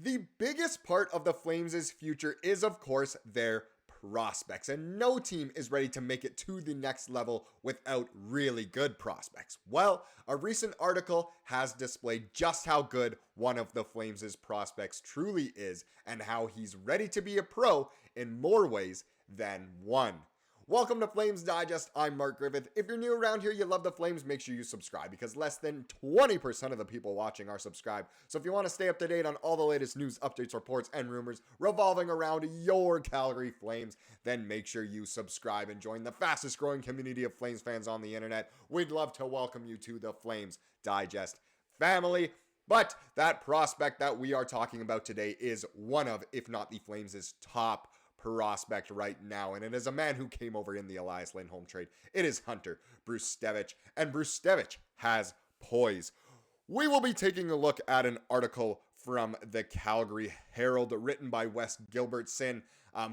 The biggest part of the Flames' future is, of course, their prospects, and no team is ready to make it to the next level without really good prospects. Well, a recent article has displayed just how good one of the Flames' prospects truly is and how he's ready to be a pro in more ways than one. Welcome to Flames Digest. I'm Mark Griffith. If you're new around here, you love the Flames, make sure you subscribe because less than 20% of the people watching are subscribed. So if you want to stay up to date on all the latest news, updates, reports, and rumors revolving around your Calgary Flames, then make sure you subscribe and join the fastest growing community of Flames fans on the internet. We'd love to welcome you to the Flames Digest family. But that prospect that we are talking about today is one of, if not the Flames' top prospect right now, and it is a man who came over in the Elias Lindholm trade. It is Hunter Brzustewicz, and Brzustewicz has poise. We will be taking a look at an article from the Calgary Herald written by Wes Gilbertson,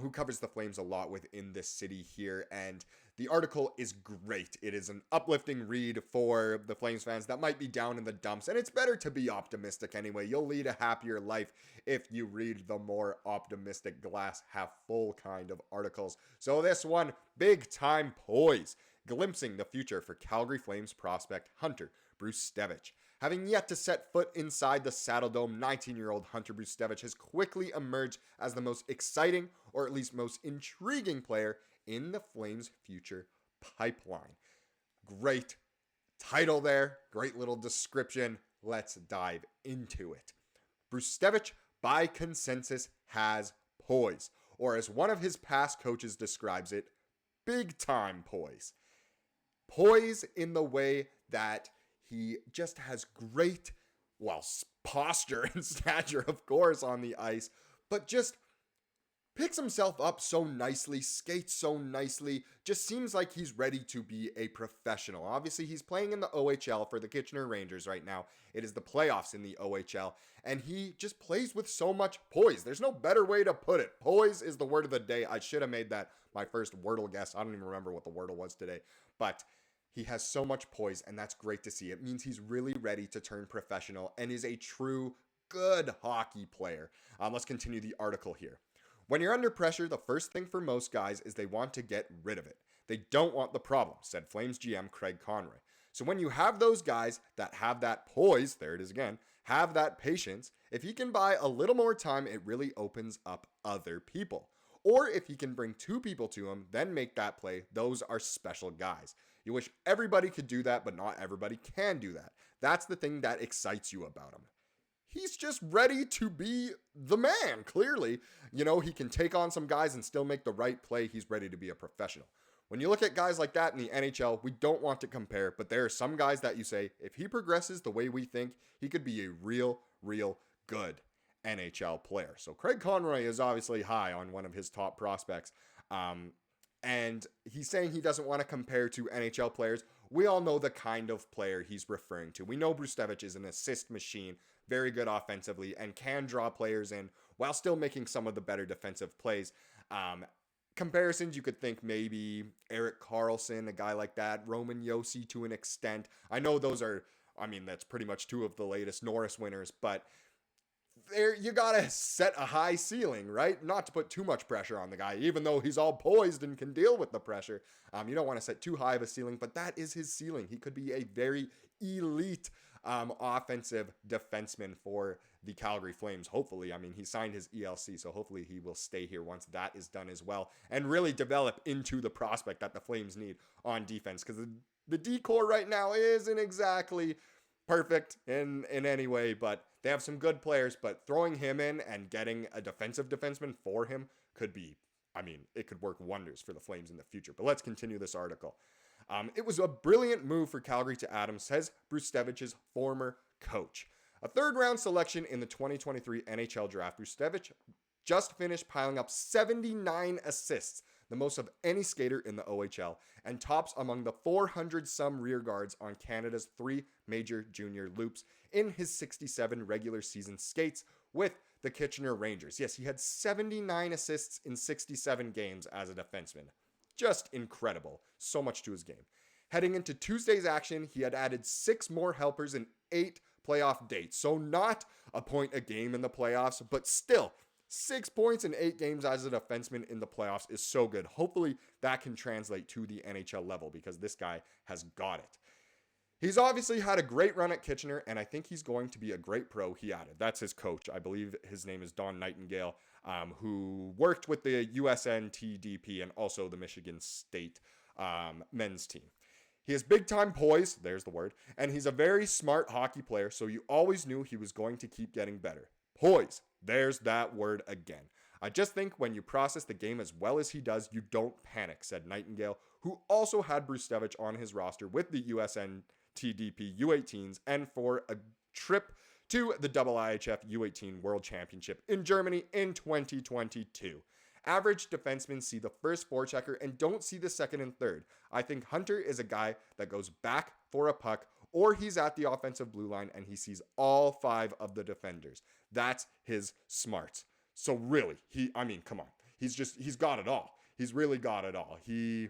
who covers the Flames a lot within this city here, and the article is great. It is an uplifting read for the Flames fans that might be down in the dumps, and it's better to be optimistic anyway. You'll lead a happier life if you read the more optimistic glass half full kind of articles. So this one, big time poise, glimpsing the future for Calgary Flames prospect Hunter Brzustewicz. Having yet to set foot inside the Saddle Dome, 19-year-old Hunter Brzustewicz has quickly emerged as the most exciting, or at least most intriguing player in the Flames' future pipeline. Great title there, great little description. Let's dive into it. Brzustewicz, by consensus, has poise, or as one of his past coaches describes it, big time poise. Poise in the way that he just has great, posture and stature, of course, on the ice, but just picks himself up so nicely, skates so nicely, just seems like he's ready to be a professional. Obviously, he's playing in the OHL for the Kitchener Rangers right now. It is the playoffs in the OHL, and he just plays with so much poise. There's no better way to put it. Poise is the word of the day. I should have made that my first Wordle guess. I don't even remember what the Wordle was today, but he has so much poise, and that's great to see. It means he's really ready to turn professional and is a true good hockey player. Let's continue the article here. When you're under pressure, the first thing for most guys is they want to get rid of it. They don't want the problem, said Flames GM Craig Conroy. So when you have those guys that have that poise, there it is again, have that patience, if he can buy a little more time, it really opens up other people. Or if he can bring two people to him, then make that play, those are special guys. You wish everybody could do that, but not everybody can do that. That's the thing that excites you about him. He's just ready to be the man, clearly. You know, he can take on some guys and still make the right play. He's ready to be a professional. When you look at guys like that in the NHL, we don't want to compare, but there are some guys that you say, if he progresses the way we think, he could be a real good NHL player. So Craig Conroy is obviously high on one of his top prospects. And he's saying he doesn't want to compare to NHL players. We all know the kind of player he's referring to. We know Brzustewicz is an assist machine, very good offensively, and can draw players in while still making some of the better defensive plays. Comparisons, you could think maybe Erik Karlsson, a guy like that, Roman Josi to an extent. I know those are, that's pretty much two of the latest Norris winners, but there you gotta set a high ceiling, right? Not to put too much pressure on the guy, even though he's all poised and can deal with the pressure. You don't want to set too high of a ceiling, but that is his ceiling. He could be a very elite offensive defenseman for the Calgary Flames. Hopefully, he signed his ELC, so hopefully he will stay here once that is done as well and really develop into the prospect that the Flames need on defense, because the D-core right now isn't exactly perfect in any way, but they have some good players, but throwing him in and getting a defensive defenseman for him could be, it could work wonders for the Flames in the future. But let's continue this article. It was a brilliant move for Calgary to add him, says Brzustewicz's former coach. A third-round selection in the 2023 NHL draft, Brzustewicz just finished piling up 79 assists, the most of any skater in the OHL, and tops among the 400-some rear guards on Canada's 3 major junior loops in his 67 regular season skates with the Kitchener Rangers. Yes, he had 79 assists in 67 games as a defenseman. Just incredible. So much to his game. Heading into Tuesday's action, he had added 6 more helpers in 8 playoff dates. So not a point a game in the playoffs, but still 6 points in 8 games as a defenseman in the playoffs is so good. Hopefully that can translate to the NHL level because this guy has got it. He's obviously had a great run at Kitchener, and I think he's going to be a great pro, he added. That's his coach. I believe his name is Don Nightingale, who worked with the USNTDP and also the Michigan State men's team. He has big-time poise, there's the word, and he's a very smart hockey player, so you always knew he was going to keep getting better. Poise, there's that word again. I just think when you process the game as well as he does, you don't panic, said Nightingale, who also had Brzustewicz on his roster with the USNTDP U18s and for a trip to the IIHF U18 World Championship in Germany in 2022. Average defensemen see the first forechecker and don't see the second and third. I think Hunter is a guy that goes back for a puck or he's at the offensive blue line and he sees all 5 of the defenders. That's his smarts. So really, come on. He's got it all. He's really got it all. He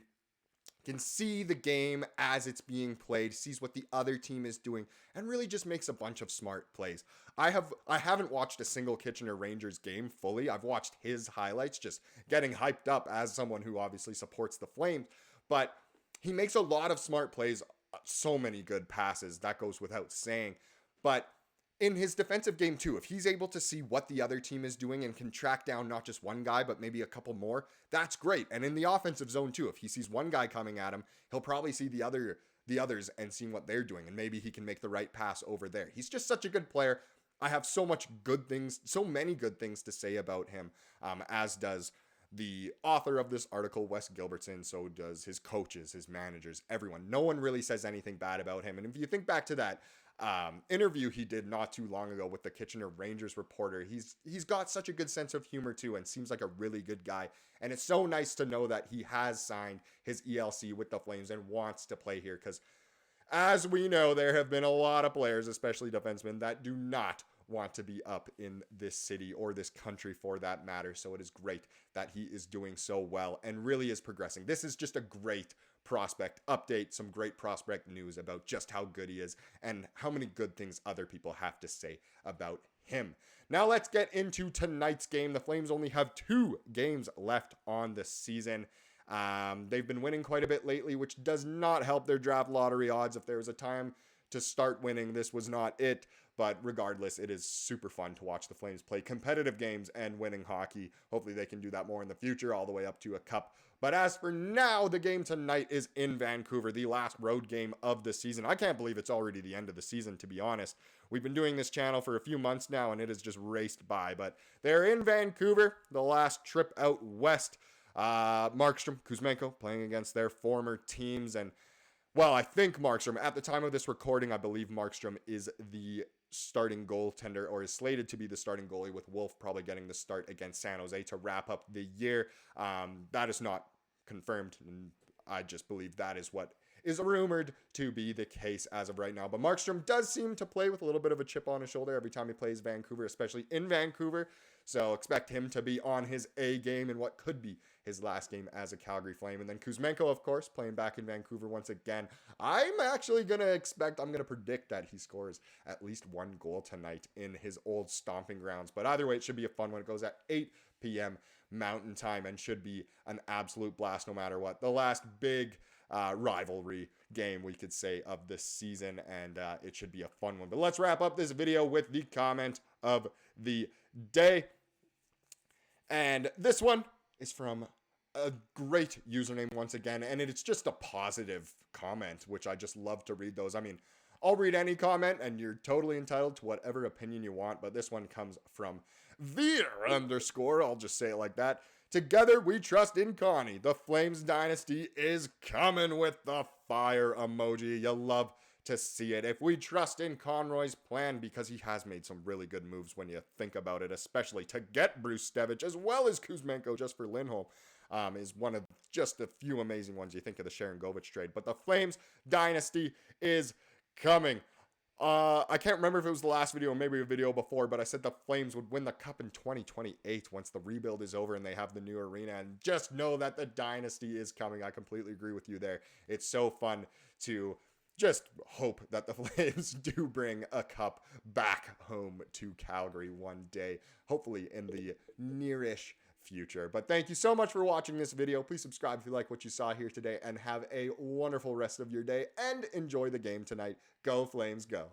can see the game as it's being played, sees what the other team is doing, and really just makes a bunch of smart plays. I haven't watched a single Kitchener Rangers game fully. I've watched his highlights, just getting hyped up as someone who obviously supports the Flames, but he makes a lot of smart plays, so many good passes, that goes without saying. But in his defensive game too, if he's able to see what the other team is doing and can track down not just one guy, but maybe a couple more, that's great. And in the offensive zone too, if he sees one guy coming at him, he'll probably see the others and seeing what they're doing. And maybe he can make the right pass over there. He's just such a good player. I have so many good things to say about him, as does the author of this article, Wes Gilbertson, so does his coaches, his managers, everyone. No one really says anything bad about him. And if you think back to that interview he did not too long ago with the Kitchener Rangers reporter, he's got such a good sense of humor too and seems like a really good guy. And it's so nice to know that he has signed his ELC with the Flames and wants to play here, because as we know, there have been a lot of players, especially defensemen, that do not want to be up in this city or this country for that matter. So it is great that he is doing so well and really is progressing. This is just a great prospect update, some great prospect news about just how good he is and how many good things other people have to say about him. Now let's get into tonight's game. The Flames only have 2 games left on the season. They've been winning quite a bit lately, which does not help their draft lottery odds. If there was a time to start winning, this was not it. But regardless, it is super fun to watch the Flames play competitive games and winning hockey. Hopefully they can do that more in the future, all the way up to a cup. But as for now, the game tonight is in Vancouver, the last road game of the season. I can't believe it's already the end of the season, to be honest. We've been doing this channel for a few months now, and it has just raced by. But they're in Vancouver, the last trip out west. Markstrom, Kuzmenko playing against their former teams. And, well, I think Markstrom, at the time of this recording, I believe Markstrom is the starting goaltender, or is slated to be the starting goalie, with Wolf probably getting the start against San Jose to wrap up the year. That is not confirmed, and I just believe that is what is rumored to be the case as of right now. But Markstrom does seem to play with a little bit of a chip on his shoulder every time he plays Vancouver, especially in Vancouver. So expect him to be on his A game in what could be his last game as a Calgary Flame. And then Kuzmenko, of course, playing back in Vancouver once again. I'm going to predict that he scores at least 1 goal tonight in his old stomping grounds. But either way, it should be a fun one. It goes at 8 p.m. Mountain Time and should be an absolute blast no matter what. The last big rivalry game, we could say, of this season, and it should be a fun one. But let's wrap up this video with the comment of the day. And this one is from a great username once again, and it's just a positive comment, which I just love to read those. I mean, I'll read any comment, and you're totally entitled to whatever opinion you want, but this one comes from Veer_, I'll just say it like that. Together we trust in Connie. The Flames dynasty is coming, with the fire emoji. You love to see it. If we trust in Conroy's plan, because he has made some really good moves when you think about it, especially to get Brzustewicz as well as Kuzmenko just for Lindholm, is one of just a few amazing ones. You think of the Sharangovich trade, but the Flames dynasty is coming. I can't remember if it was the last video or maybe a video before, but I said the Flames would win the cup in 2028 once the rebuild is over and they have the new arena. And just know that the dynasty is coming. I completely agree with you there. It's so fun to just hope that the Flames do bring a cup back home to Calgary one day, hopefully in the nearish future. But thank you so much for watching this video. Please subscribe if you like what you saw here today, and have a wonderful rest of your day and enjoy the game tonight. Go Flames, go.